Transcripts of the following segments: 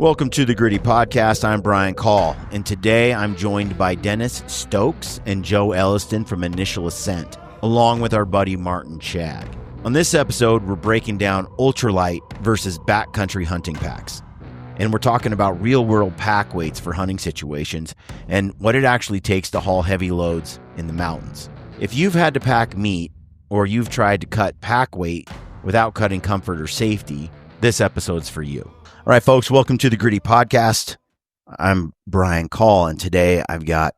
Welcome to the Gritty Podcast. I'm Brian Call, and today I'm joined by Dennis Stokes and Joe Elliston from Initial Ascent, along with our buddy Martin Chag. On this episode, we're breaking down ultralight versus backcountry hunting packs. And we're talking about real-world pack weights for hunting situations and what it actually takes to haul heavy loads in the mountains. If you've had to pack meat or you've tried to cut pack weight without cutting comfort or safety, this episode's for you. All right, folks, welcome to the Gritty Podcast. I'm Brian Call, and today I've got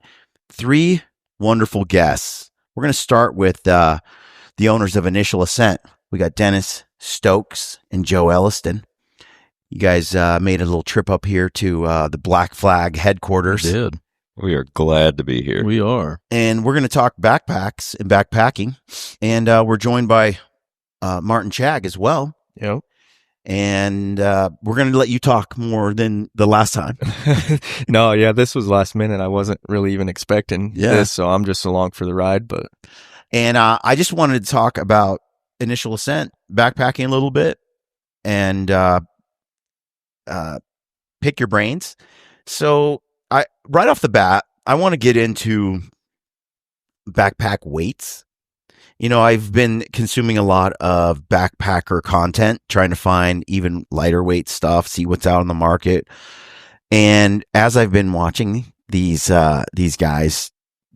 three wonderful guests. We're going to start with the owners of Initial Ascent. We got Dennis Stokes and Joe Elliston. You guys made a little trip up here to the Black Flag headquarters. We did. We are glad to be here. We are. And we're going to talk backpacks and backpacking. And we're joined by Martin Chag as well. Yep. And we're going to let you talk more than the last time. No, yeah, this was last minute. I wasn't really even expecting this, so I'm just along for the ride. And I just wanted to talk about Initial Ascent, backpacking a little bit, and pick your brains. So right off the bat, I want to get into backpack weights. You know, I've been consuming a lot of backpacker content, trying to find even lighter weight stuff, see what's out on the market. And as I've been watching these guys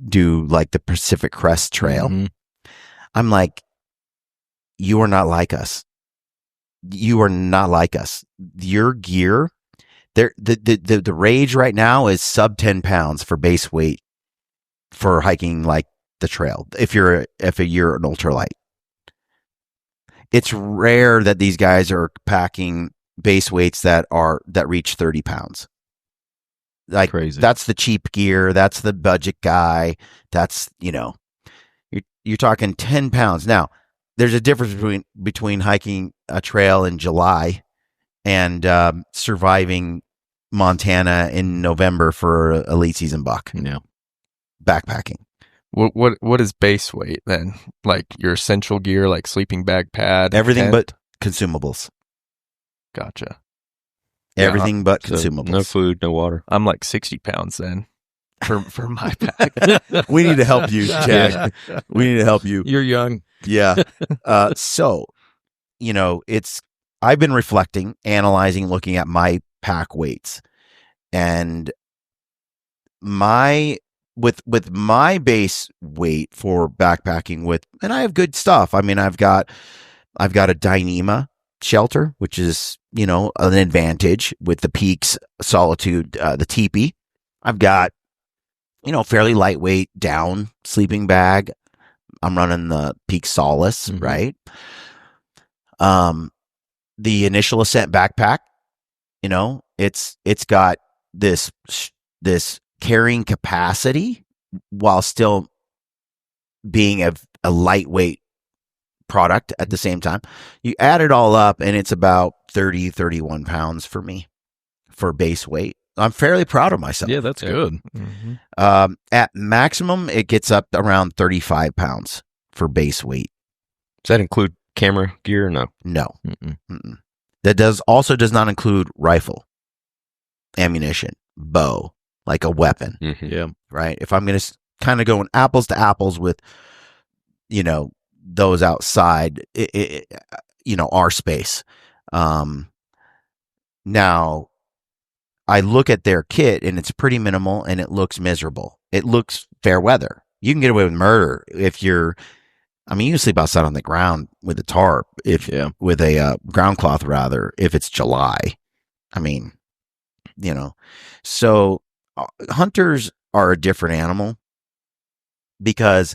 do like the Pacific Crest Trail, I'm like, you are not like us. You are not like us. Your gear, the rage right now is sub 10 pounds for base weight for hiking like the trail. If you're an ultralight, it's rare that these guys are packing base weights that reach 30 pounds. Like crazy. That's the cheap gear. That's the budget guy. That's, you're talking 10 pounds. Now, there's a difference between hiking a trail in July and surviving Montana in November for a late season buck. Yeah. Backpacking. What is base weight then? Like your essential gear, like sleeping bag, pad, everything tent? But consumables. Gotcha. Everything but consumables. No food, no water. I'm like 60 pounds then for my pack. We need to help you, Chad. Yeah. We need to help you. You're young. Yeah. So, I've been reflecting, analyzing, looking at my pack weights, and with my base weight for backpacking and I have good stuff. I mean, I've got a Dyneema shelter, which is, an advantage with the Peaks Solitude, the teepee. I've got, fairly lightweight down sleeping bag. I'm running the Peak Solace, right? The Initial Ascent backpack, it's got this carrying capacity while still being a lightweight product at the same time. You add it all up and it's about 31 pounds for me for base weight. I'm fairly proud of myself. Yeah, that's good. At maximum, it gets up around 35 pounds for base weight. Does that include camera gear or no? No. That does not include rifle, ammunition, bow, like a weapon. Yeah. Right. If I'm going to kind of go apples to apples with, those outside, our space. Now, I look at their kit and it's pretty minimal and it looks miserable. It looks fair weather. You can get away with murder if you can sleep outside on the ground with a tarp, with a ground cloth rather, if it's July. So hunters are a different animal because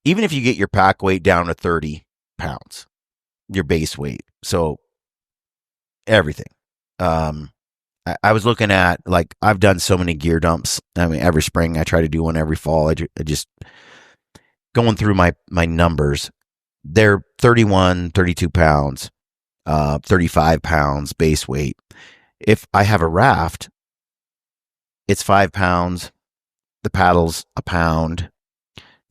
even if you get your pack weight down to 30 pounds, your base weight, so everything. I was looking at, like, I've done so many gear dumps. Every spring I try to do one, every fall. I just going through my numbers. They're 31, 32 pounds, 35 pounds base weight. If I have a raft, it's 5 pounds. The paddle's a pound.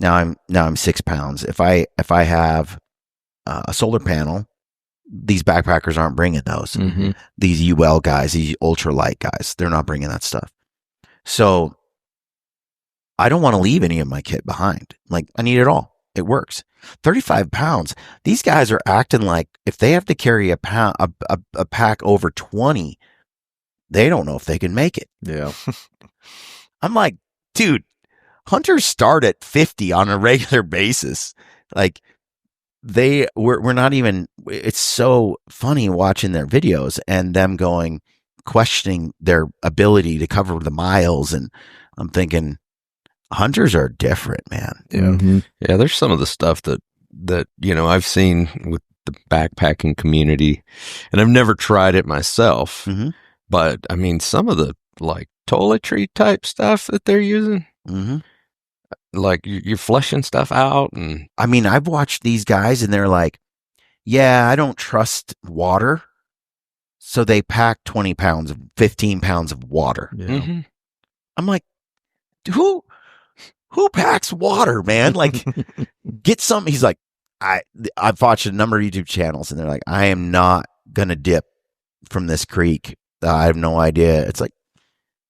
Now I'm 6 pounds. If I have a solar panel, these backpackers aren't bringing those. These UL guys, these ultralight guys, they're not bringing that stuff. So I don't want to leave any of my kit behind. Like, I need it all. It works. 35 pounds. These guys are acting like if they have to carry a pack over 20, they don't know if they can make it. Yeah. I'm like, dude, hunters start at 50 on a regular basis. Like, we're not even, it's so funny watching their videos and them questioning their ability to cover the miles. And I'm thinking, hunters are different, man. Yeah. Yeah, there's some of the stuff that I've seen with the backpacking community, and I've never tried it myself. But I mean, some of the like toiletry type stuff that they're using, like you're flushing stuff out, and I mean, I've watched these guys, and they're like, "Yeah, I don't trust water," so they pack 15 pounds of water. Yeah. I'm like, who packs water, man? Like, get some. He's like, I've watched a number of YouTube channels, and they're like, I am not gonna dip from this creek. I have no idea. It's like,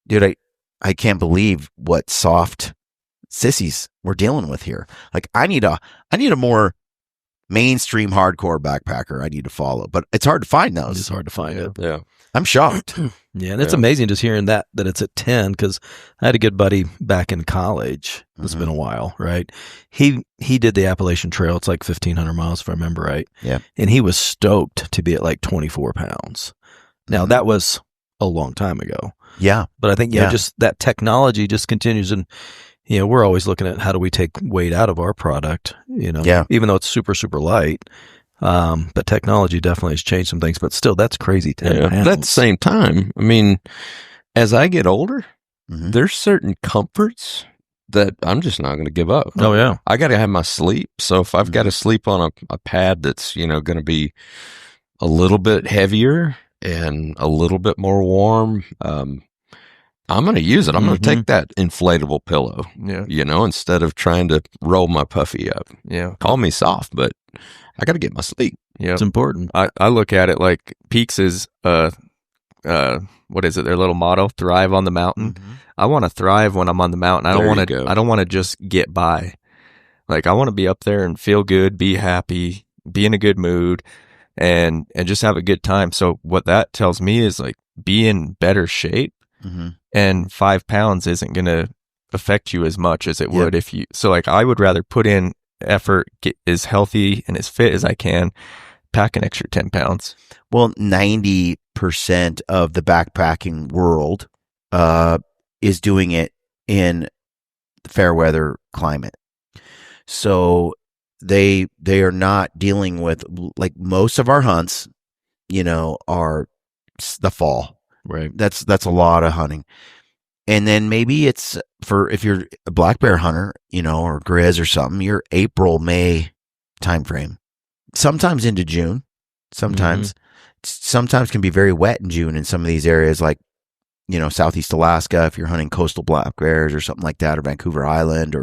dude, I can't believe what soft sissies we're dealing with here. Like, I need a more mainstream hardcore backpacker I need to follow, but it's hard to find those. It's hard to find it. yeah. I'm shocked. Yeah, and it's amazing just hearing that it's at 10, because I had a good buddy back in college. It's been a while, right? He did the Appalachian Trail. It's like 1,500 miles, if I remember right. Yeah. And he was stoked to be at like 24 pounds. Now, that was a long time ago. Yeah. But I think, just that technology just continues. And, we're always looking at how do we take weight out of our product, even though it's super, super light. But technology definitely has changed some things, but still, that's crazy. 10 pounds. But at the same time, I mean, as I get older, there's certain comforts that I'm just not going to give up. Oh, yeah. I got to have my sleep. So if I've got to sleep on a pad that's, going to be a little bit heavier and a little bit more warm, I'm going to use it. I'm going to take that inflatable pillow, instead of trying to roll my puffy up. Yeah. Call me soft, but I got to get my sleep. Yeah. It's important. I look at it like Peaks is, what is it? Their little motto, thrive on the mountain. I want to thrive when I'm on the mountain. I don't want to just get by. Like, I want to be up there and feel good, be happy, be in a good mood, and just have a good time. So what that tells me is, like, be in better shape, and 5 pounds isn't going to affect you as much as it would if you. So, like, I would rather put in effort, get as healthy and as fit as I can, pack an extra 10 pounds. Well, 90% of the backpacking world is doing it in fair weather climate. So they are not dealing with, like, most of our hunts, are the fall. Right. That's a lot of hunting. And then maybe it's if you're a black bear hunter, or grizz or something, your April, May timeframe. Sometimes into June. Sometimes can be very wet in June in some of these areas, like, Southeast Alaska, if you're hunting coastal black bears or something like that, or Vancouver Island,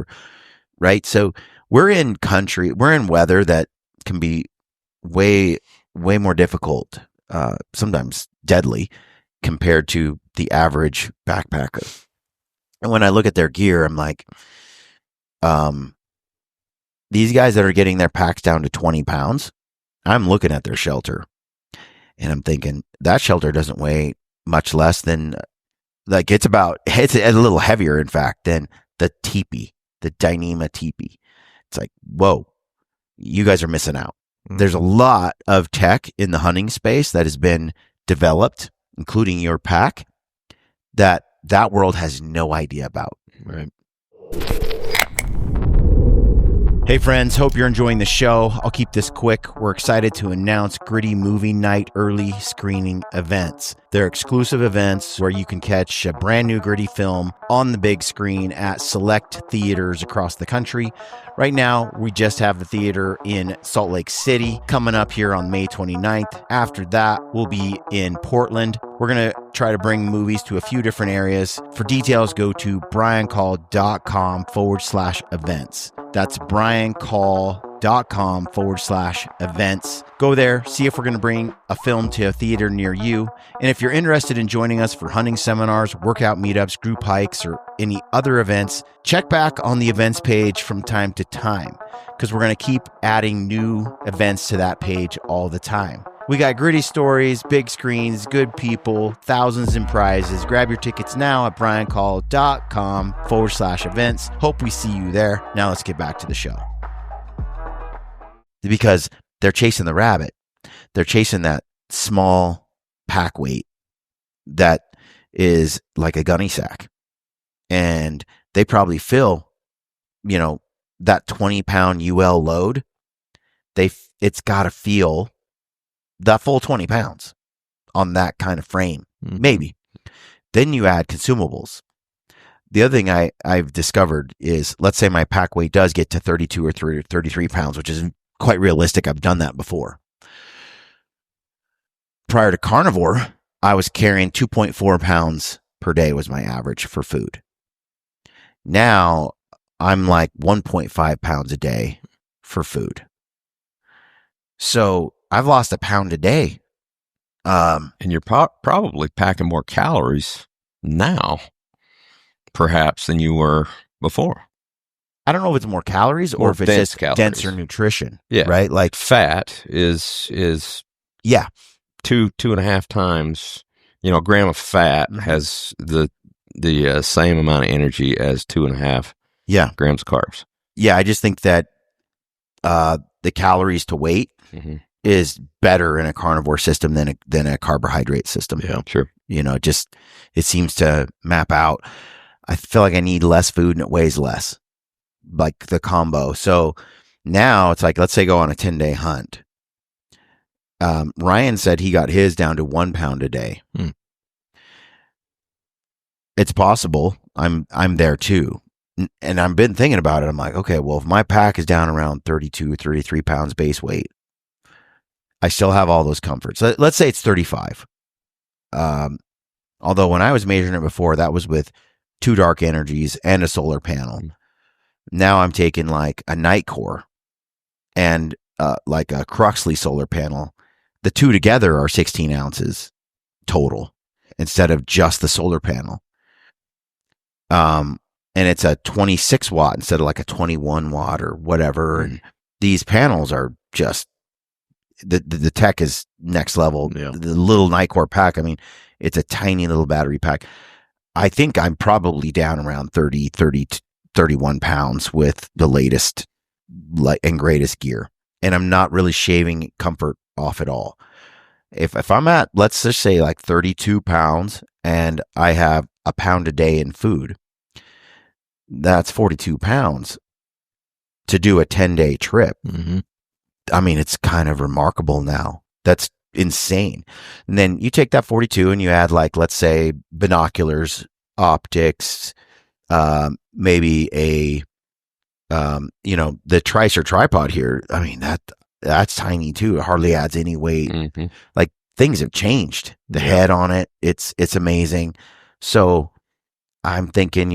right? So we're in weather that can be way, way more difficult, sometimes deadly, compared to the average backpacker. And when I look at their gear, I'm like, these guys that are getting their packs down to 20 pounds, I'm looking at their shelter and I'm thinking that shelter doesn't weigh much less than, like, it's a little heavier, in fact, than the teepee, the Dyneema teepee. It's like, whoa, you guys are missing out. There's a lot of tech in the hunting space that has been developed, including your pack, that world has no idea about. Right. Hey friends, hope you're enjoying the show. I'll keep this quick. We're excited to announce Gritty Movie Night early screening events. They're exclusive events where you can catch a brand new Gritty film on the big screen at select theaters across the country. Right now, we just have the theater in Salt Lake City coming up here on May 29th. After that, we'll be in Portland. We're going to try to bring movies to a few different areas. For details, go to briancall.com/events. That's briancall, briancall.com/events. Go there, see if we're going to bring a film to a theater near you. And if you're interested in joining us for hunting seminars, workout meetups, group hikes, or any other events, check back on the events page from time to time, because we're going to keep adding new events to that page all the time. We got gritty stories, big screens, good people, thousands in prizes. Grab your tickets now at briancall.com/events. Hope we see you there. Now let's get back to the show. Because they're chasing the rabbit. They're chasing that small pack weight that is like a gunny sack. And they probably fill, that 20-pound UL load. It's got to feel the full 20 pounds on that kind of frame, maybe. Then you add consumables. The other thing I've discovered is, let's say my pack weight does get to 32 or 33 pounds, which is quite realistic. I've done that before. Prior to carnivore, I was carrying 2.4 pounds per day was my average for food. Now I'm like 1.5 pounds a day for food. So I've lost a pound a day. And you're probably packing more calories now, perhaps, than you were before. I don't know if it's more calories or if it's just calories. Denser nutrition. Yeah. Right? Like fat is 2.5 times, a gram of fat has the same amount of energy as 2.5 grams of carbs. Yeah. I just think that, the calories to weight is better in a carnivore system than a carbohydrate system. Yeah, sure. It seems to map out. I feel like I need less food and it weighs less, like the combo. So now it's like, let's say go on a 10-day hunt. Ryan said he got his down to 1 pound a day. It's possible. I'm there too. And I've been thinking about it. I'm like, okay, well, if my pack is down around 32, 33 pounds base weight, I still have all those comforts. Let's say it's 35. Although when I was measuring it before, that was with 2 dark energies and a solar panel. Now I'm taking like a night core and like a Cruxley solar panel. The two together are 16 ounces total instead of just the solar panel. And it's a 26 watt instead of like a 21 watt or whatever. And these panels are just, the tech is next level. Yeah. The little Nitecore pack, I mean, it's a tiny little battery pack. I think I'm probably down around 30 to 31 pounds with the latest and greatest gear. And I'm not really shaving comfort off at all. If I'm at, let's just say like 32 pounds and I have a pound a day in food, that's 42 pounds to do a 10-day trip. I mean, it's kind of remarkable now. That's insane. And then you take that 42 and you add like, let's say binoculars, optics, maybe the Tricer tripod here. I mean, that's tiny too. It hardly adds any weight. Like things have changed. The head on it, it's amazing. So I'm thinking,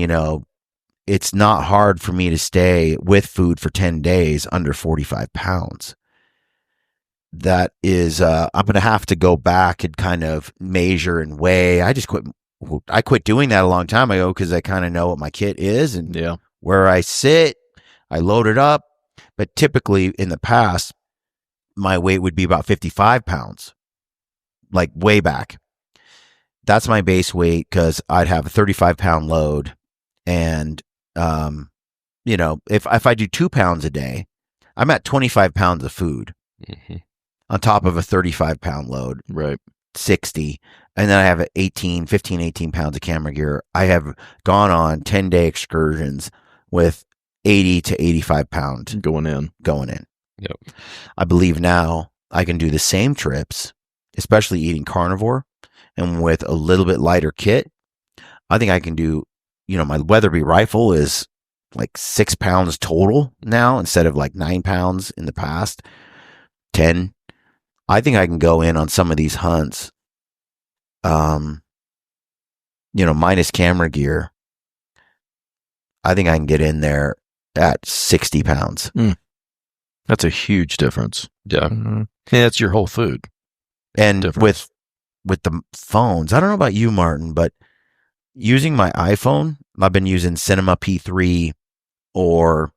it's not hard for me to stay with food for 10 days under 45 pounds. That is, I'm going to have to go back and kind of measure and weigh. I quit doing that a long time ago because I kind of know what my kit is and where I sit. I load it up. But typically in the past, my weight would be about 55 pounds, like way back. That's my base weight because I'd have a 35-pound load. And, if I do 2 pounds a day, I'm at 25 pounds of food on top of a 35-pound load, right? 60. And then I have 18 pounds of camera gear. I have gone on 10-day excursions with 80 to 85 pounds going in. Yep. I believe now I can do the same trips, especially eating carnivore and with a little bit lighter kit. I think I can do, my Weatherby rifle is like 6 pounds total now instead of like 9 pounds in the past, 10. I think I can go in on some of these hunts, minus camera gear. I think I can get in there at 60 pounds. That's a huge difference. Yeah. Mm-hmm. Yeah, it's your whole food. And difference. with the phones, I don't know about you, Martin, but using my iPhone, I've been using Cinema P3 or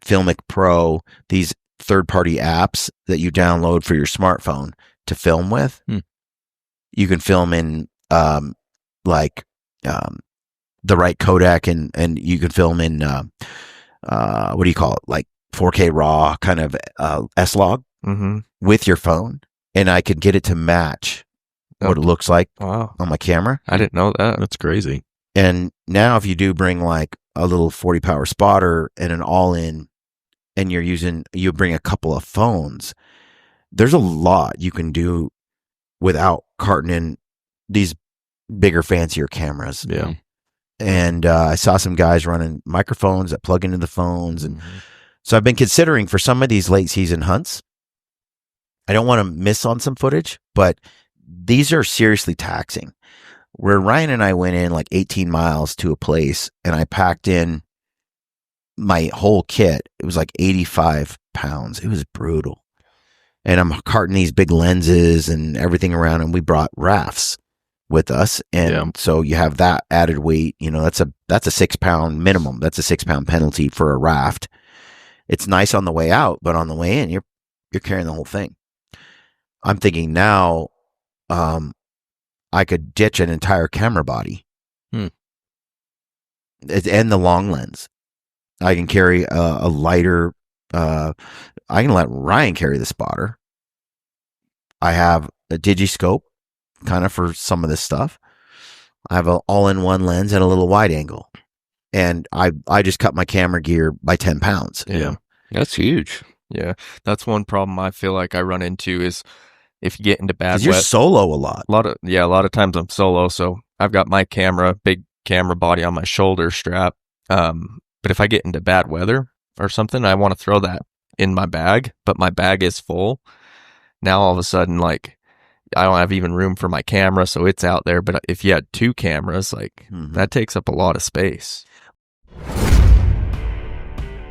Filmic Pro, these third-party apps that you download for your smartphone to film with. You can film in the right codec, and you can film in what do you call it, like 4K RAW kind of S-Log with your phone, and I could get it to match what it looks like on my camera. I didn't know that. That's crazy. And now if you do bring like a little 40 power spotter and an all-in, and you bring a couple of phones, there's a lot you can do without carting in these bigger, fancier cameras. Yeah. And I saw some guys running microphones that plug into the phones. And so I've been considering for some of these late season hunts, I don't want to miss on some footage, but these are seriously taxing. Where Ryan and I went in like 18 miles to a place, and I packed in my whole kit. It was like 85 pounds. It was brutal. And I'm carting these big lenses and everything around, and we brought rafts with us. And so you have that added weight, that's a 6 pound minimum. That's a 6 pound penalty for a raft. It's nice on the way out, but on the way in, you're carrying the whole thing. I'm thinking now, I could ditch an entire camera body and the long lens. I can carry a lighter, I can let Ryan carry the spotter. I have a digiscope kind of for some of this stuff. I have an all-in-one lens and a little wide angle. And I just cut my camera gear by 10 pounds. Yeah. That's huge. Yeah. That's one problem I feel like I run into is if you get into bad weather. You're solo a lot. A lot of times I'm solo. So I've got my big camera body on my shoulder strap. But if I get into bad weather or something, I want to throw that in my bag, but my bag is full. Now all of a sudden, like, I don't have even room for my camera, so it's out there. But if you had two cameras, like, that takes up a lot of space.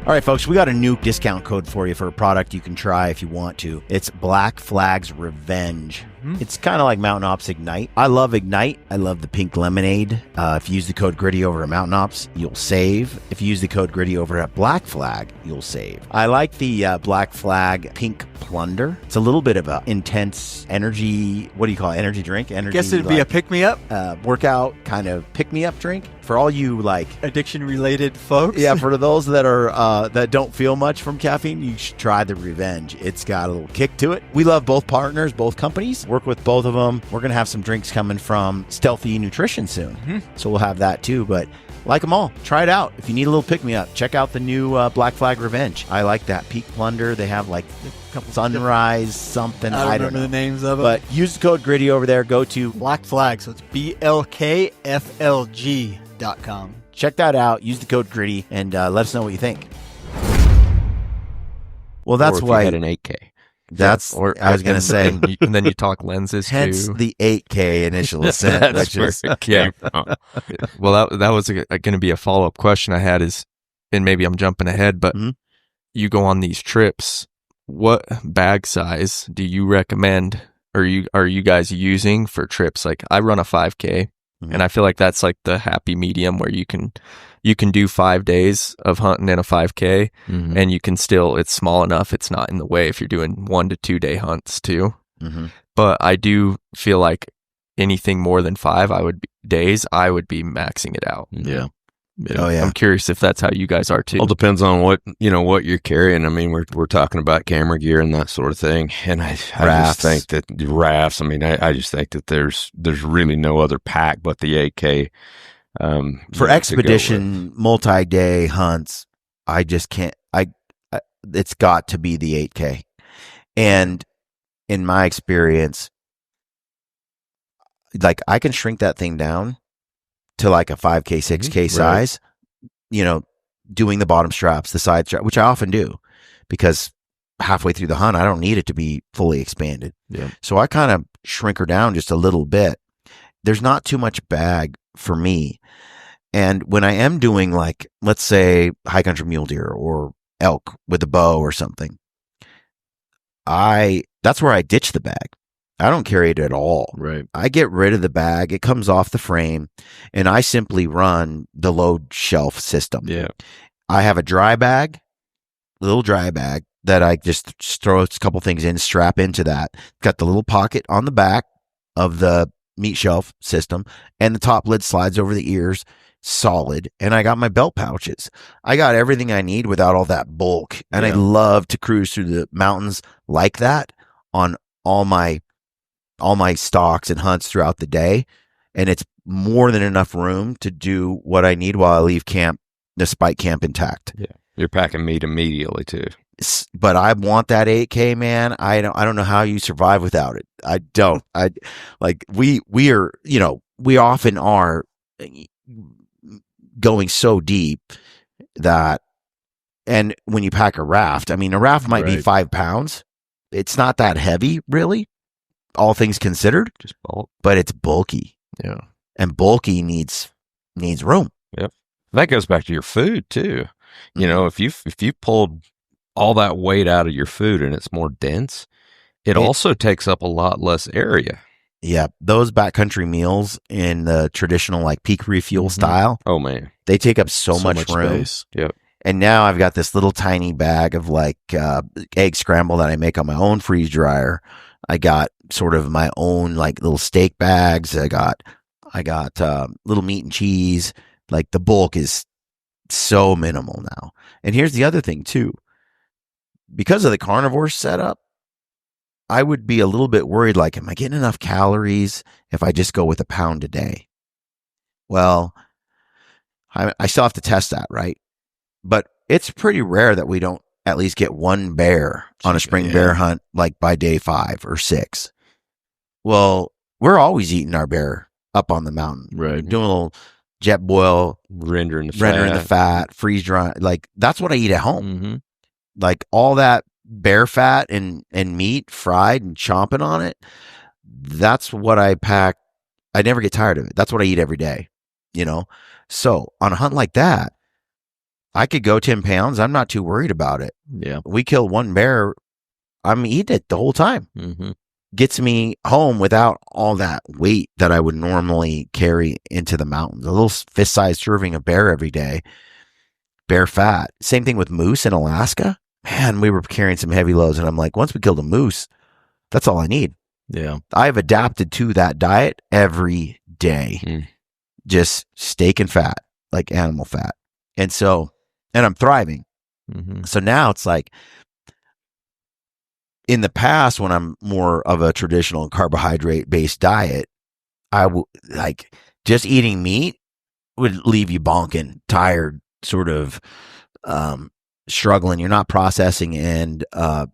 All right, folks, we got a new discount code for you for a product you can try if you want to. It's Black Flag's Revenge. It's kind of like Mountain Ops Ignite. I love Ignite. I love the pink lemonade. If you use the code Gritty over at Mountain Ops, you'll save. If you use the code Gritty over at Black Flag, you'll save. I like the Black Flag Pink Plunder. It's a little bit of a intense energy, what do you call it? Energy drink? Guess it'd be a pick-me-up? Workout kind of pick-me-up drink. For all you like addiction-related folks? Yeah, for those that are that don't feel much from caffeine, you should try the Revenge. It's got a little kick to it. We love both partners, both companies. Work with both of them. We're going to have some drinks coming from Stealthy Nutrition soon. So we'll have that too. But like them all, try it out. If you need a little pick-me-up, check out the new Black Flag Revenge. I like that. Peak Plunder. They have like a couple Sunrise something. I don't remember the names of it. But use the code Gritty over there. Go to Black Flag. So it's BLKFLG.com. Check that out. Use the code Gritty and let us know what you think. Well, that's why you had an 8K. That's what I was going to say. And then you talk lenses hence too. the 8K initial ascent. That's yeah. Well, that was going to be a follow-up question I had is, and maybe I'm jumping ahead, but you go on these trips. What bag size do you recommend? Are you guys using for trips? Like I run a 5K, and I feel like that's like the happy medium where you can do 5 days of hunting in a 5K, and you can still, it's small enough, it's not in the way if you're doing 1 to 2 day hunts too. But I do feel like anything more than 5 days, I would be maxing it out. Yeah. Oh yeah. I'm curious if that's how you guys are too. Well, depends on what you're carrying. I mean, we're talking about camera gear and that sort of thing. And I just think that rafts, I just think that there's really no other pack but the 8K. For expedition multi-day hunts, I just can't. It's got to be the 8K, and in my experience, like I can shrink that thing down to like a 5K, 6K size. Doing the bottom straps, the side strap, which I often do, because halfway through the hunt, I don't need it to be fully expanded. Yeah. So I kind of shrink her down just a little bit. There's not too much bag for me. And when I am doing, like, let's say high country mule deer or elk with a bow or something, that's where I ditch the bag. I don't carry it at all. Right. I get rid of the bag. It comes off the frame, and I simply run the load shelf system. Yeah. I have a little dry bag that I just throw a couple things in, strap into that. Got the little pocket on the back of the meat shelf system, and the top lid slides over the ears, solid. And I got my belt pouches. I got everything I need without all that bulk. And I love to cruise through the mountains like that on all my stalks and hunts throughout the day. And it's more than enough room to do what I need while I leave camp, the spike camp intact. Yeah. You're packing meat immediately too. But I want that 8K, man. I don't know how you survive without it. I don't. We are, we often are going so deep that, and when you pack a raft, I mean, a raft might be 5 pounds. It's not that heavy, really, all things considered. Just bulk. But it's bulky. Yeah. And bulky needs room. Yep. That goes back to your food too. If you pulled all that weight out of your food and it's more dense, it also takes up a lot less area. Yeah, those backcountry meals in the traditional like peak refuel style. Oh man, they take up so much room. Space. Yep. And now I've got this little tiny bag of like egg scramble that I make on my own freeze dryer. I got sort of my own like little steak bags. I got little meat and cheese. Like the bulk is so minimal now. And here's the other thing too. Because of the carnivore setup, I would be a little bit worried, like, am I getting enough calories if I just go with a pound a day? Well, I still have to test that, right? But it's pretty rare that we don't at least get one bear on a spring bear hunt, like by day 5 or 6. Well, we're always eating our bear up on the mountain. Right. Doing a little jet boil, rendering the fat, freeze dry. Like, that's what I eat at home. Mm-hmm. Like all that bear fat and meat fried and chomping on it. That's what I pack. I never get tired of it. That's what I eat every day, So on a hunt like that, I could go 10 pounds. I'm not too worried about it. Yeah. We kill one bear, I'm eating it the whole time. Mm-hmm. Gets me home without all that weight that I would normally carry into the mountains. A little fist-sized serving of bear every day. Bear fat. Same thing with moose in Alaska. Man, we were carrying some heavy loads, and I'm like, once we killed a moose, that's all I need. Yeah. I've adapted to that diet every day. Just steak and fat, like animal fat. And I'm thriving. Mm-hmm. So now it's like, in the past, when I'm more of a traditional carbohydrate-based diet, I would like just eating meat would leave you bonking, tired, sort of struggling. You're not processing, and I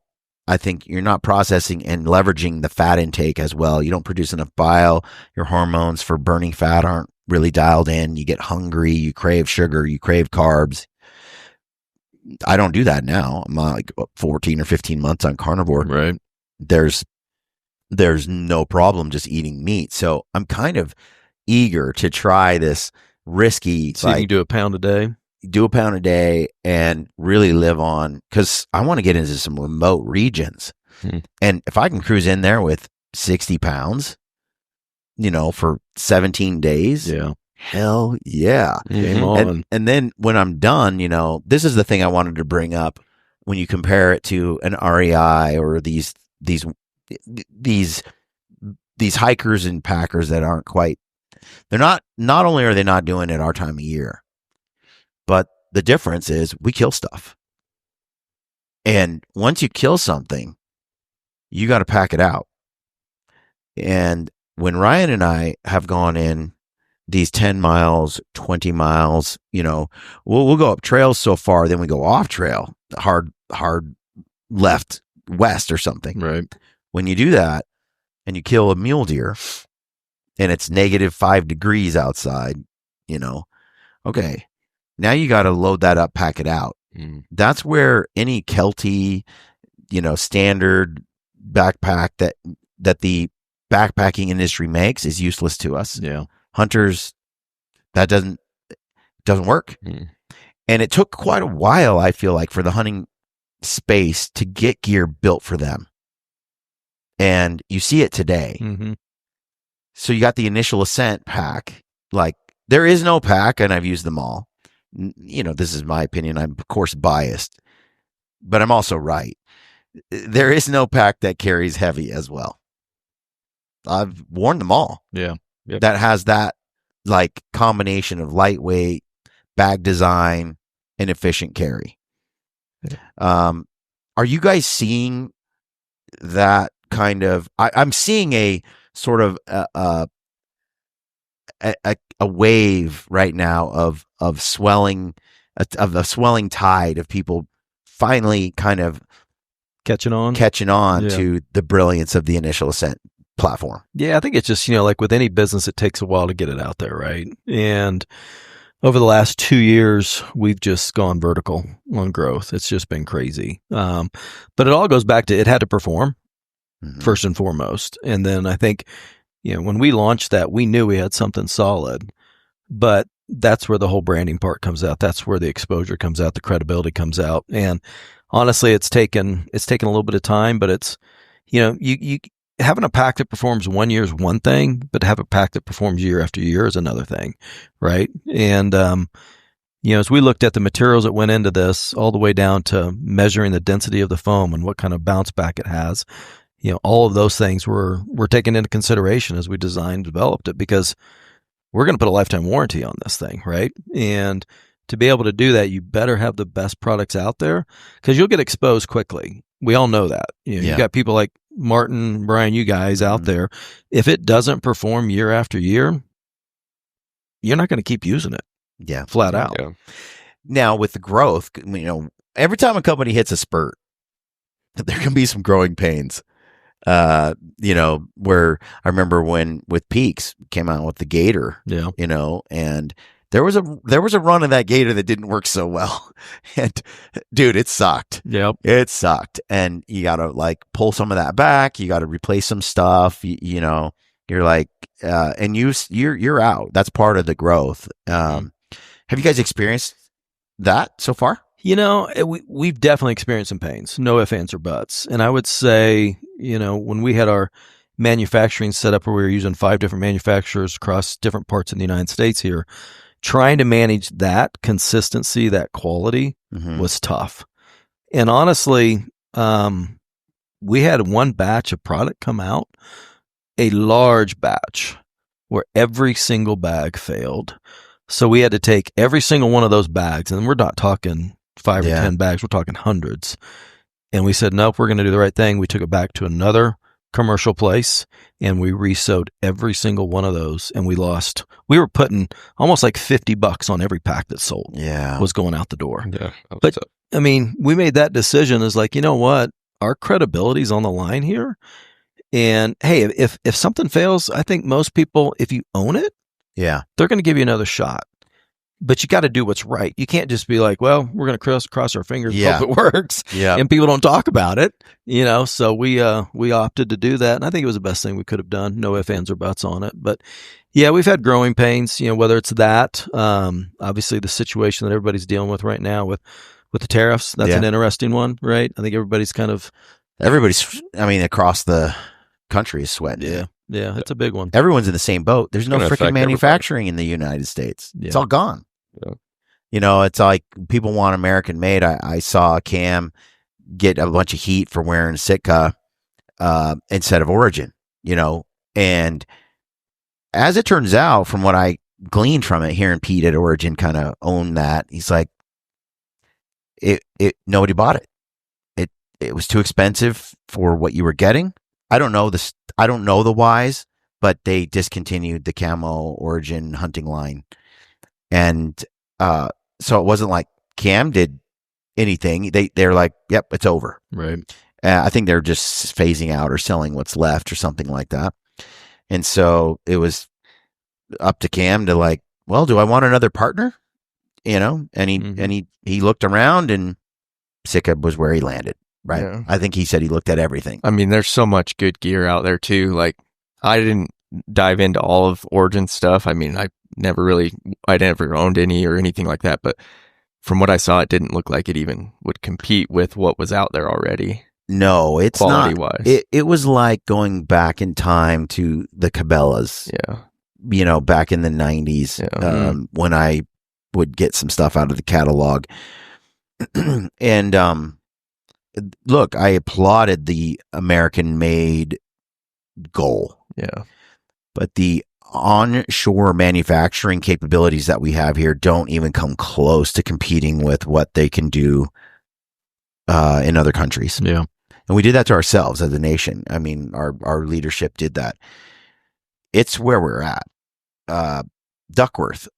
think you're not processing and leveraging the fat intake as well. You don't produce enough bile. Your hormones for burning fat aren't really dialed in. You get hungry. You crave sugar. You crave carbs. I don't do that now. I'm like 14 or 15 months on carnivore. Right. There's no problem just eating meat. So I'm kind of eager to try this risky. So you can do a pound a day? Do a pound a day and really live on, because I want to get into some remote regions. And if I can cruise in there with 60 pounds, for 17 days. Yeah. Hell yeah. Game on. And then when I'm done, this is the thing I wanted to bring up when you compare it to an REI or these hikers and packers that aren't quite, not only are they not doing it our time of year, but the difference is we kill stuff. And once you kill something, you got to pack it out. And when Ryan and I have gone in these 10 miles, 20 miles, we'll go up trails so far, then we go off trail, hard left west or something. Right. When you do that and you kill a mule deer and it's -5 degrees outside, okay, now you got to load that up, pack it out. That's where any Kelty, standard backpack that the backpacking industry makes is useless to us. Yeah. Hunters, that doesn't work. And it took quite a while, I feel like, for the hunting space to get gear built for them. and you see it today. Mm-hmm. So you got the initial ascent pack. Like, there is no pack, and I've used them all. This is my opinion. I'm, of course, biased, but I'm also right. There is no pack that carries heavy as well. I've worn them all. Yeah. Yep. That has that, like, combination of lightweight, bag design, and efficient carry. Yeah. Are you guys seeing that kind of... I'm seeing a sort of a wave right now of swelling, of a swelling tide of people finally kind of catching on to the brilliance of the initial ascent platform. Yeah, I think it's just, like with any business, it takes a while to get it out there, right? And over the last 2 years, we've just gone vertical on growth. It's just been crazy. But it all goes back to it had to perform first and foremost. And then I think, when we launched that, we knew we had something solid, but that's where the whole branding part comes out. That's where the exposure comes out, the credibility comes out. And honestly, it's taken a little bit of time, but it's, you having a pack that performs 1 year is one thing, but to have a pack that performs year after year is another thing, right? And as we looked at the materials that went into this, all the way down to measuring the density of the foam and what kind of bounce back it has, all of those things were taken into consideration as we designed and developed it, because we're going to put a lifetime warranty on this thing, right? And to be able to do that, you better have the best products out there, because you'll get exposed quickly. We all know that. You got people like Martin, Brian, you guys out there. If it doesn't perform year after year, you're not going to keep using it. Yeah. Flat out. Yeah. Now, with the growth, every time a company hits a spurt, there can be some growing pains. Where I remember when with Peaks came out with the Gator, and there was a run of that Gator that didn't work so well, and dude, it sucked. Yep, it sucked, and you got to like pull some of that back. You got to replace some stuff. You're like, and you're out. That's part of the growth. Have you guys experienced that so far? We've definitely experienced some pains, no ifs, ands, or buts. And I would say, when we had our manufacturing set up where we were using 5 different manufacturers across different parts of the United States here, trying to manage that consistency, that quality was tough. And honestly, we had one batch of product come out, a large batch, where every single bag failed. So we had to take every single one of those bags, and we're not talking 5 or 10 bags, we're talking hundreds. And we said, nope, we're going to do the right thing. We took it back to another commercial place, and we resewed every single one of those, and we were putting almost like $50 on every pack that sold. Was going out the door. Yeah. But I mean, we made that decision as like, you know what? Our credibility's on the line here. And hey, if something fails, I think most people, if you own it, they're going to give you another shot. But you got to do what's right. You can't just be like, well, we're going to cross our fingers and hope it works. And people don't talk about it, So we opted to do that, and I think it was the best thing we could have done. No ifs, ands, or buts on it. But yeah, we've had growing pains. Whether it's that, obviously the situation that everybody's dealing with right now with the tariffs. That's an interesting one, right? I think everybody's across the country is sweating. Yeah, it's a big one. Everyone's in the same boat. There's no freaking manufacturing in the United States. It's all gone. It's like people want American made. I saw Cam get a bunch of heat for wearing Sitka instead of Origin, and as it turns out, from what I gleaned from it, hearing Pete at Origin kind of own that, he's like, nobody bought it. It was too expensive for what you were getting. I don't know the whys, but they discontinued the Camo Origin hunting line. And so it wasn't like Cam did anything. They're like, yep, it's over. Right. I think they're just phasing out or selling what's left or something like that. And so it was up to Cam to like, well, do I want another partner? And he looked around, and Sitka was where he landed. Right. Yeah. I think he said he looked at everything. I mean, there's so much good gear out there too. Like, I didn't dive into all of Origin stuff. I mean, I never owned any or anything like that. But from what I saw, it didn't look like it even would compete with what was out there already. No, it's quality not. wise. It was like going back in time to the Cabela's. Yeah. Back in the 90s, when I would get some stuff out of the catalog. And look, I applauded the American-made goal. Yeah. But the onshore manufacturing capabilities that we have here don't even come close to competing with what they can do in other countries. Yeah. And we did that to ourselves as a nation. I mean, our leadership did that. It's where we're at. Duckworth.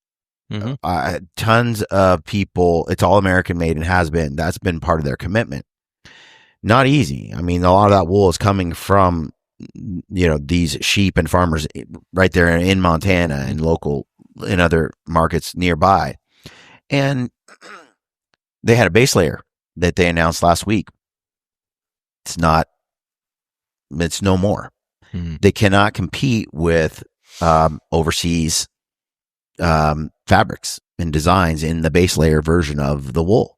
Tons of people, it's all American made and has been. That's been part of their commitment. Not easy. I mean, a lot of that wool is coming from, these sheep and farmers right there in Montana and in other markets nearby. And they had a base layer that they announced last week. It's no more. They cannot compete with overseas fabrics and designs in the base layer version of the wool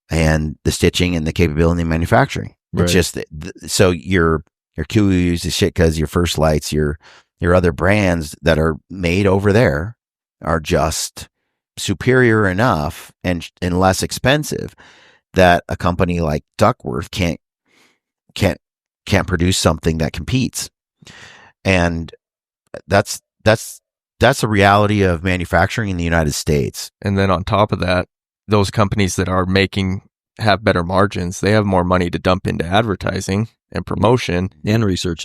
and the stitching and the capability of manufacturing. Right. It's just so your KUIUs is shit because your First Lights, your other brands that are made over there are just superior enough and less expensive that a company like Duckworth can't produce something that competes. And that's a reality of manufacturing in the United States. And then on top of that, those companies that are have better margins, they have more money to dump into advertising and promotion and research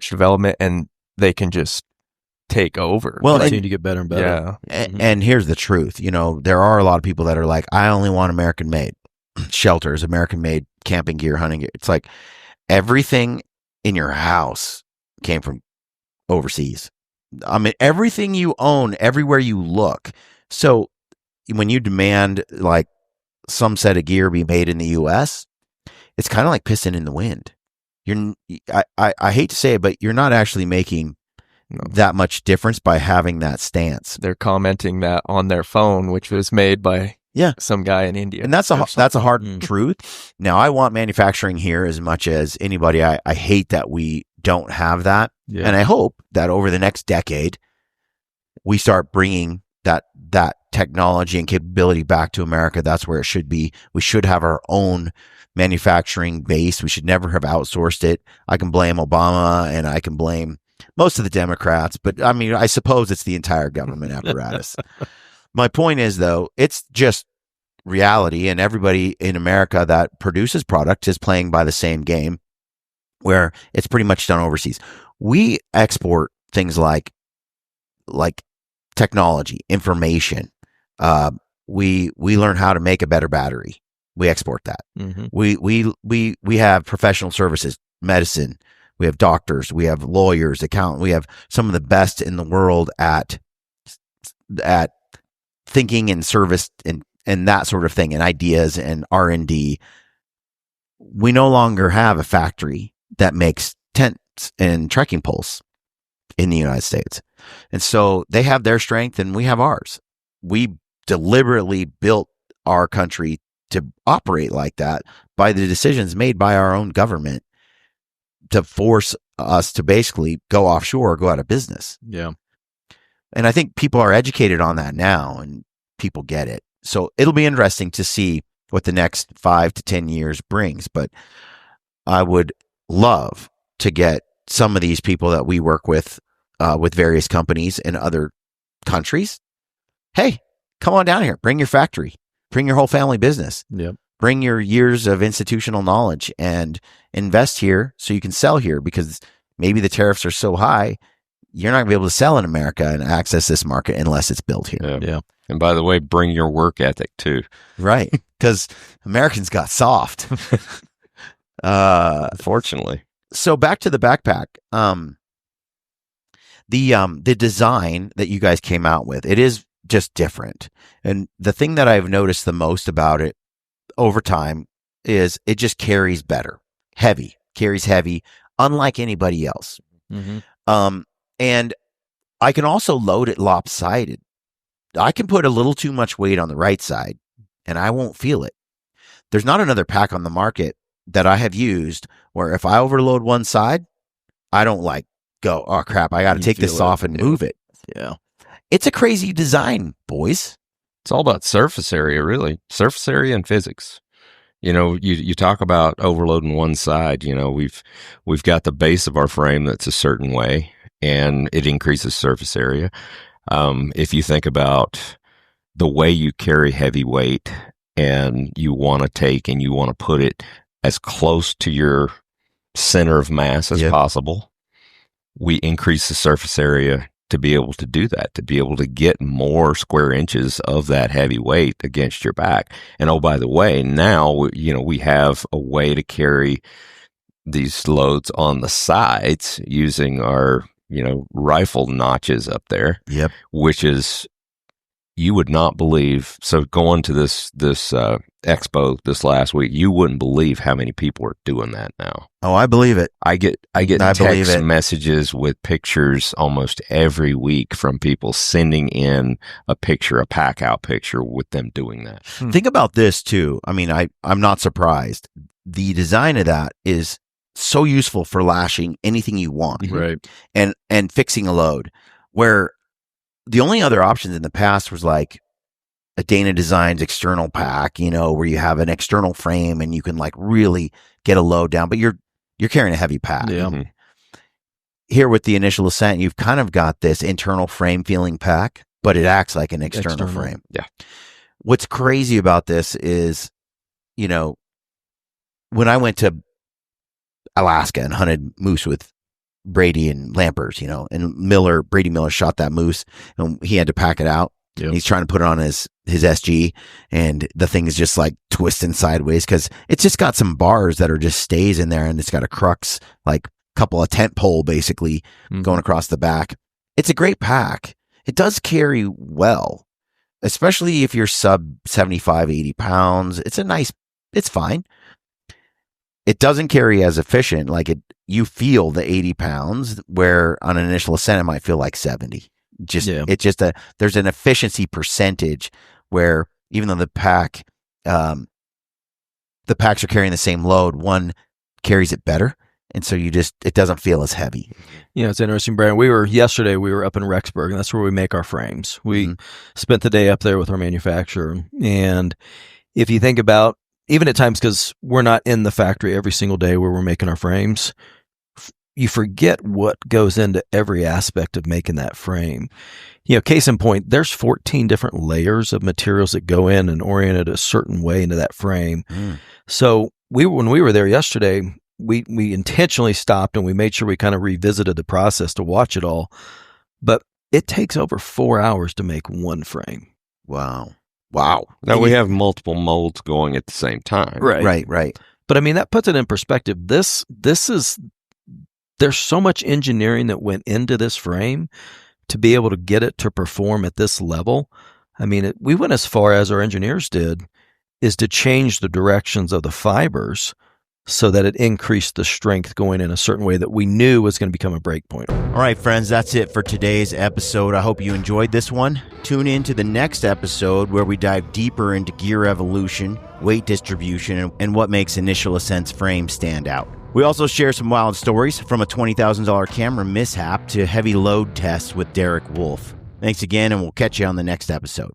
development, and they can just take over. Well, continue to get better and better. Yeah. And here's the truth. There are a lot of people that are like, I only want American made shelters, American made camping gear, hunting gear. It's like everything in your house came from overseas. I mean, everything you own, everywhere you look. So when you demand like some set of gear be made in the U.S., it's kind of like pissing in the wind. I hate to say it, but you're not actually making that much difference by having that stance. They're commenting that on their phone, which was made by some guy in India. And that's a hard truth. Now, I want manufacturing here as much as anybody. I hate that we don't have that. Yeah. And I hope that over the next decade, we start bringing that technology and capability back to America. That's where it should be. We should have our own manufacturing base. We should never have outsourced it. I can blame Obama and I can blame most of the Democrats, but I mean, I suppose it's the entire government apparatus. My point is, though, it's just reality, and everybody in America that produces product is playing by the same game, where it's pretty much done overseas. We export things like technology, information. We learn how to make a better battery. We export that. We have professional services, medicine. We have doctors. We have lawyers, accountants. We have some of the best in the world at thinking and service and that sort of thing, and ideas and R&D. We no longer have a factory that makes tents and trekking poles in the United States. And so they have their strength and we have ours. We deliberately built our country to operate like that by the decisions made by our own government to force us to basically go offshore or go out of business. Yeah. And I think people are educated on that now and people get it. So it'll be interesting to see what the next 5 to 10 years brings. But I would love to get some of these people that we work with various companies in other countries. Hey, come on down here. Bring your factory. Bring your whole family business. Yep. Bring your years of institutional knowledge and invest here so you can sell here, because maybe the tariffs are so high, you're not going to be able to sell in America and access this market unless it's built here. Yeah. And by the way, bring your work ethic too. Right. Because Americans got soft. Unfortunately. So back to the backpack. The design that you guys came out with, it is just different. And the thing that I've noticed the most about it over time is it just carries better. Carries heavy, unlike anybody else. And I can also load it lopsided. I can put a little too much weight on the right side and I won't feel it. There's not another pack on the market that I have used where if I overload one side, I don't like go, oh crap, I got to take this off and move it. Yeah. It's a crazy design, boys. It's all about surface area, really. Surface area and physics. You talk about overloading one side. We've got the base of our frame that's a certain way, and it increases surface area. If you think about the way you carry heavy weight, and you want to take and you want to put it as close to your center of mass as possible, we increase the surface area to be able to do that, to be able to get more square inches of that heavy weight against your back. And oh, by the way, now, we have a way to carry these loads on the sides using our, rifle notches up there. Yep. Which is, you would not believe. So going to this expo this last week, you wouldn't believe how many people are doing that now. Oh, I believe it. I get text messages with pictures almost every week from people sending in a pack out picture with them doing that. Think about this too. I mean, I'm not surprised. The design of that is so useful for lashing anything you want, Right. And fixing a load, where the only other options in the past was like a Dana Designs external pack, where you have an external frame and you can like really get a load down, but you're carrying a heavy pack. Yeah. Mm-hmm. Here with the Initial Ascent, you've kind of got this internal frame feeling pack, but it acts like an external frame. Yeah. What's crazy about this is, when I went to Alaska and hunted moose with Brady and Lampers, and Brady Miller shot that moose and he had to pack it out. Yep. He's trying to put it on his SG, and the thing is just like twisting sideways because it's just got some bars that are just stays in there, and it's got a crux, like a couple of tent pole basically going across the back. It's a great pack. It does carry well, especially if you're sub 75, 80 pounds. It's fine. It doesn't carry as efficient. You feel the 80 pounds, where on an Initial Ascent, it might feel like 70. There's an efficiency percentage where even though the packs are carrying the same load, one carries it better. And so it doesn't feel as heavy. It's interesting, Brian. Yesterday we were up in Rexburg, and that's where we make our frames. We spent the day up there with our manufacturer. And if you think about, even at times, because we're not in the factory every single day where we're making our frames, you forget what goes into every aspect of making that frame. Case in point, there's 14 different layers of materials that go in and oriented a certain way into that frame. So when we were there yesterday, we intentionally stopped and we made sure we kind of revisited the process to watch it all. But it takes over 4 hours to make one frame. Wow. Now we have multiple molds going at the same time. Right. But I mean, that puts it in perspective. There's so much engineering that went into this frame to be able to get it to perform at this level. I mean, we went as far as our engineers did, is to change the directions of the fibers so that it increased the strength going in a certain way that we knew was going to become a break point. All right, friends, that's it for today's episode. I hope you enjoyed this one. Tune in to the next episode where we dive deeper into gear evolution, weight distribution, and what makes Initial Ascent's frame stand out. We also share some wild stories, from a $20,000 camera mishap to heavy load tests with Derek Wolf. Thanks again, and we'll catch you on the next episode.